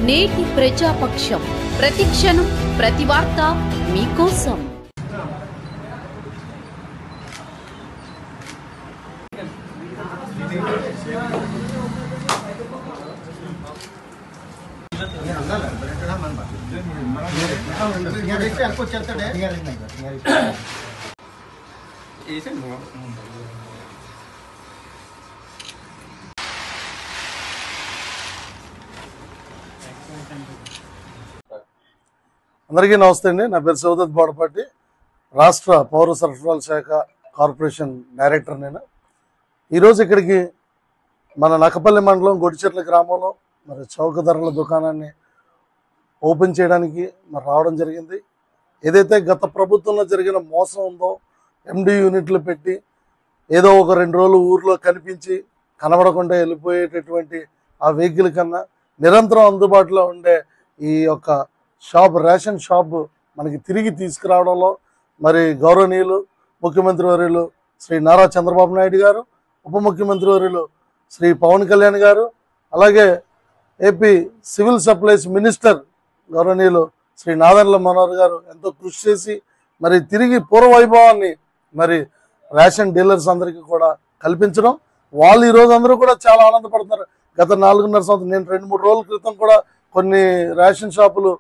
నేటి ప్రజాపక్షం ప్రతిక్షణం ప్రతి వార్త మీకోసం. అందరికీ నమస్తే అండి. నా పేరు సౌదత్ బోడపాటి, రాష్ట్ర పౌర సరఫరాల శాఖ కార్పొరేషన్ డైరెక్టర్. నేను ఈరోజు ఇక్కడికి మన నక్కపల్లి మండలం గొడిచెర్ల గ్రామంలో మరి చౌక ధరల దుకాణాన్ని ఓపెన్ చేయడానికి మరి రావడం జరిగింది. ఏదైతే గత ప్రభుత్వంలో జరిగిన మోసం ఉందో, ఎండి యూనిట్లు పెట్టి ఏదో ఒక 2 రోజులు ఊర్లో కనిపించి కనబడకుండా వెళ్ళిపోయేటటువంటి ఆ వెహికల్ కన్నా నిరంతరం అందుబాటులో ఉండే ఈ యొక్క షాప్, రేషన్ షాప్ మనకి తిరిగి తీసుకురావడంలో మరి గౌరవనీయులు ముఖ్యమంత్రి వర్యులు శ్రీ నారా చంద్రబాబు నాయుడు గారు, ఉప ముఖ్యమంత్రి వర్యులు శ్రీ పవన్ కళ్యాణ్ గారు, అలాగే ఏపీ సివిల్ సప్లైస్ మినిస్టర్ గౌరవనీయులు శ్రీ నాదెండ్ల మనోహర్ గారు ఎంతో కృషి చేసి మరి తిరిగి పూర్వవైభవాన్ని మరి రేషన్ డీలర్స్ అందరికీ కూడా కల్పించడం, వాళ్ళు ఈరోజు అందరూ కూడా చాలా ఆనందపడుతున్నారు. గత 4.5 సంవత్సరం, నేను 2-3 రోజుల క్రితం కూడా కొన్ని రేషన్ షాపులు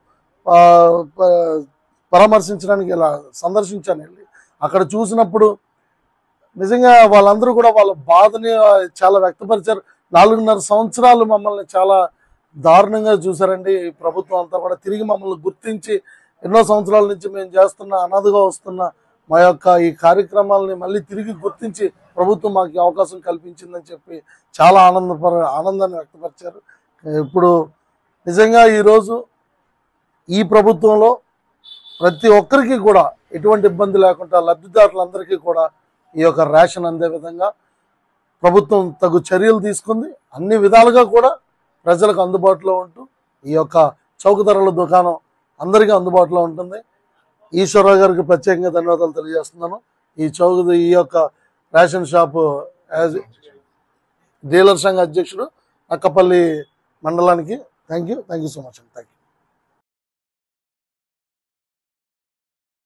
పరామర్శించడానికి ఇలా సందర్శించాను. వెళ్ళి అక్కడ చూసినప్పుడు నిజంగా వాళ్ళందరూ కూడా వాళ్ళ బాధని చాలా వ్యక్తపరిచారు. 4.5 సంవత్సరాలు మమ్మల్ని చాలా దారుణంగా చూశారండి. ప్రభుత్వం అంతా కూడా తిరిగి మమ్మల్ని గుర్తించి ఎన్నో సంవత్సరాల నుంచి మేము చేస్తున్న అనాథగా వస్తున్న మా యొక్క ఈ కార్యక్రమాలని మళ్ళీ తిరిగి గుర్తించి ప్రభుత్వం మాకు అవకాశం కల్పించిందని చెప్పి చాలా ఆనందాన్ని వ్యక్తపరిచారు. ఇప్పుడు నిజంగా ఈరోజు ఈ ప్రభుత్వంలో ప్రతి ఒక్కరికి కూడా ఎటువంటి ఇబ్బంది లేకుండా లబ్ధిదారులందరికీ కూడా ఈ యొక్క రేషన్ అందే విధంగా ప్రభుత్వం తగు చర్యలు తీసుకుంది. అన్ని విధాలుగా కూడా ప్రజలకు అందుబాటులో ఉంటూ ఈ యొక్క చౌక ధరల దుకాణం అందరికీ అందుబాటులో ఉంటుంది. ఈశ్వరరావు గారికి ప్రత్యేకంగా ధన్యవాదాలు తెలియజేస్తున్నాను. ఈ యొక్క రేషన్ షాపు డీలర్ సంఘ అధ్యక్షుడు నక్కపల్లి మండలానికి థ్యాంక్ యూ సో మచ్ అండి. Thank you.